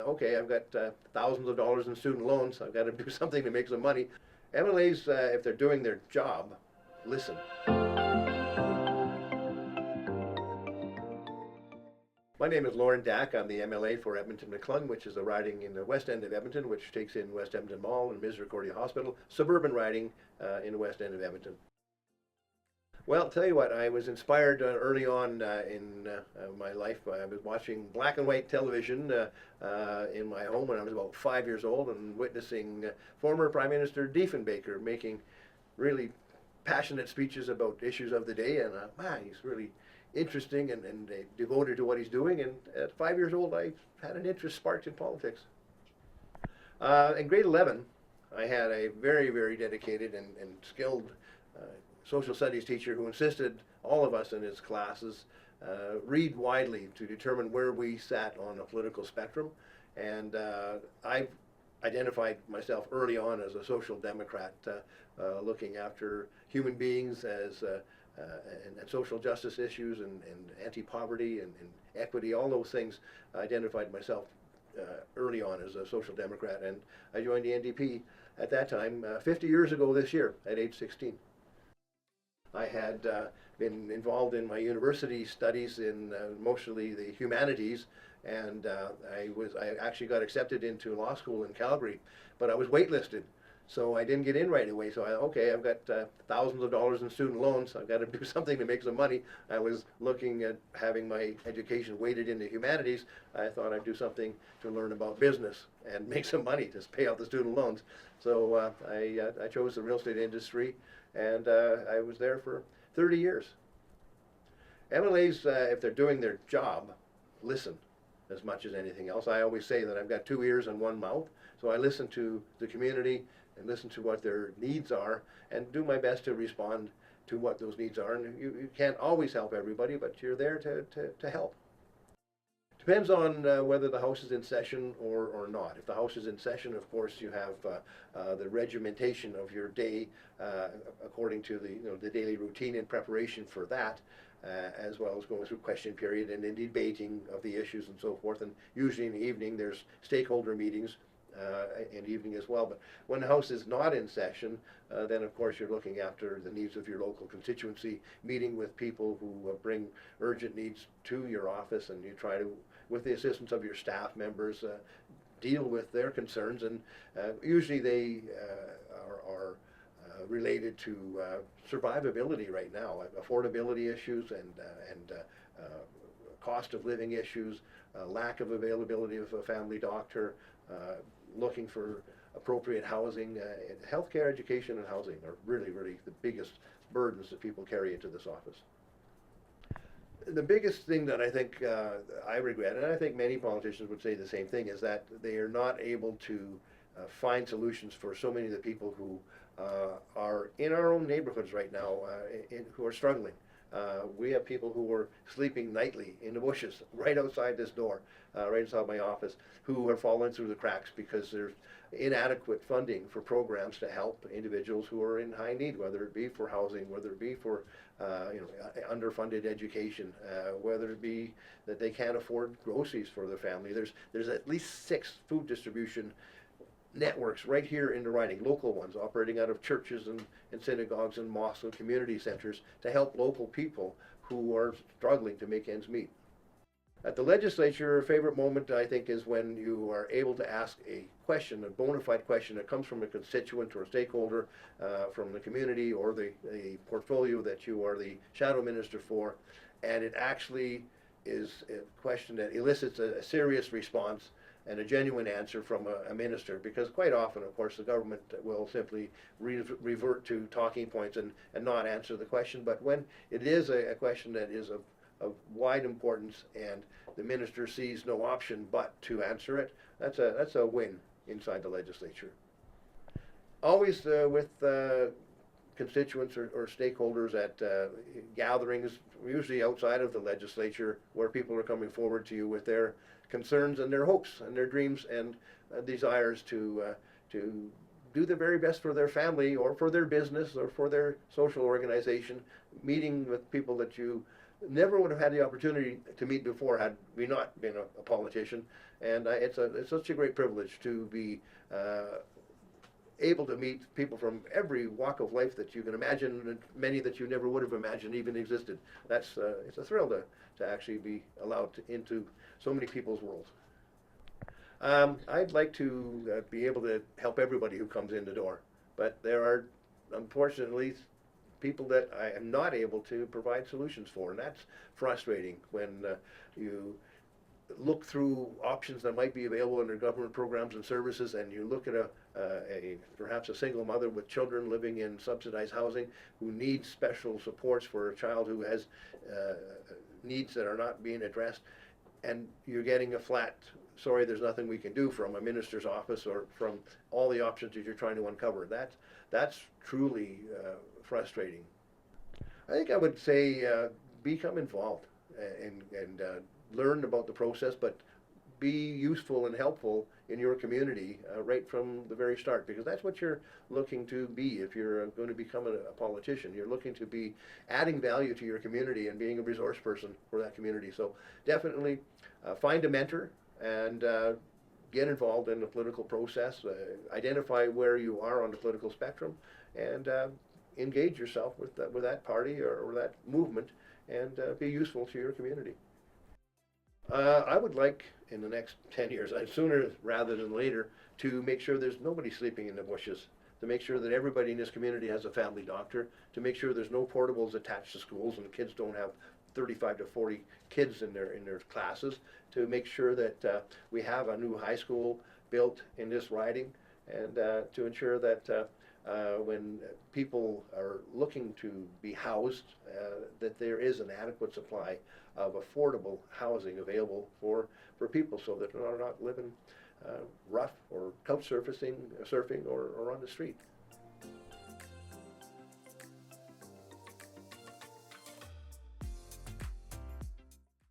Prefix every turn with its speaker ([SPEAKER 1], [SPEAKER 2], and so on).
[SPEAKER 1] Okay, I've got thousands of dollars in student loans. I've got to do something to make some money. MLAs, if they're doing their job, listen. My name is Lorne Dach. I'm the MLA for Edmonton McClung, which is a riding in the west end of Edmonton, which takes in West Edmonton Mall and Misericordia Hospital, suburban riding in the west end of Edmonton. Well, I'll tell you what, I was inspired early on in my life. I was watching black and white television in my home when I was about 5 years old and witnessing former Prime Minister Diefenbaker making really passionate speeches about issues of the day. And man, he's really interesting and devoted to what he's doing. And at 5 years old, I had an interest sparked in politics. In grade 11, I had a very, very dedicated and skilled social studies teacher who insisted all of us in his classes read widely to determine where we sat on the political spectrum. And I identified myself early on as a social democrat, looking after human beings as and social justice issues and anti-poverty and equity, all those things. I identified myself early on as a social democrat, and I joined the NDP at that time 50 years ago this year at age 16. I had been involved in my university studies in mostly the humanities, and I actually got accepted into law school in Calgary, but I was waitlisted, so I didn't get in right away. So I've got thousands of dollars in student loans. I've got to do something to make some money. I was looking at having my education weighted into humanities. I thought I'd do something to learn about business and make some money to pay out the student loans. So I chose the real estate industry, and I was there for 30 years. MLAs, if they're doing their job, listen as much as anything else. I always say that I've got 2 ears and 1 mouth, so I listen to the community and listen to what their needs are and do my best to respond to what those needs are. And you can't always help everybody, but you're there to help. Depends on whether the House is in session or not. If the House is in session, of course, you have the regimentation of your day according to the daily routine in preparation for that, as well as going through question period and then debating of the issues and so forth. And usually in the evening there's stakeholder meetings in the evening as well. But when the House is not in session, then of course you're looking after the needs of your local constituency, meeting with people who bring urgent needs to your office, and you try to, with the assistance of your staff members, deal with their concerns. And usually they are related to survivability right now, affordability issues and cost of living issues, lack of availability of a family doctor, looking for appropriate housing. Healthcare, education, and housing are really the biggest burdens that people carry into this office. The biggest thing that I think I regret, and I think many politicians would say the same thing, is that they are not able to find solutions for so many of the people who are in our own neighborhoods right now who are struggling. We have people who are sleeping nightly in the bushes right outside this door, right outside my office, who are falling through the cracks because there's inadequate funding for programs to help individuals who are in high need, whether it be for housing, whether it be for underfunded education, whether it be that they can't afford groceries for their family. There's at least 6 food distribution networks right here in the riding, local ones operating out of churches and synagogues and mosques and community centers to help local people who are struggling to make ends meet. At the legislature, a favorite moment, I think, is when you are able to ask a question, a bona fide question that comes from a constituent or a stakeholder from the community or the portfolio that you are the shadow minister for, and it actually is a question that elicits a serious response and a genuine answer from a minister, because quite often, of course, the government will simply revert to talking points and not answer the question. But when it is a question that is of wide importance and the minister sees no option but to answer it, that's a win inside the legislature. Always with constituents or stakeholders at gatherings, usually outside of the legislature, where people are coming forward to you with their concerns and their hopes and their dreams and desires to do the very best for their family or for their business or for their social organization, meeting with people that you never would have had the opportunity to meet before had we not been a politician. And it's such a great privilege to be able to meet people from every walk of life that you can imagine, and many that you never would have imagined even existed. That's it's a thrill to actually be allowed into so many people's worlds. I'd like to be able to help everybody who comes in the door, but there are unfortunately people that I am not able to provide solutions for, and that's frustrating when you look through options that might be available under government programs and services, and you look at perhaps a single mother with children living in subsidized housing who needs special supports for a child who has needs that are not being addressed, and you're getting a flat, sorry, there's nothing we can do from a minister's office or from all the options that you're trying to uncover. That's truly frustrating. I think I would say become involved and learn about the process, but be useful and helpful in your community right from the very start, because that's what you're looking to be if you're going to become a politician. You're looking to be adding value to your community and being a resource person for that community. So definitely find a mentor and get involved in the political process, identify where you are on the political spectrum, and engage yourself with that party or that movement, and be useful to your community. I would like, in the next 10 years, sooner rather than later, to make sure there's nobody sleeping in the bushes, to make sure that everybody in this community has a family doctor, to make sure there's no portables attached to schools and kids don't have 35 to 40 kids in their classes, to make sure that we have a new high school built in this riding, and to ensure that when people are looking to be housed, that there is an adequate supply of affordable housing available for people, so that they're not living rough or couch surfing or on the street.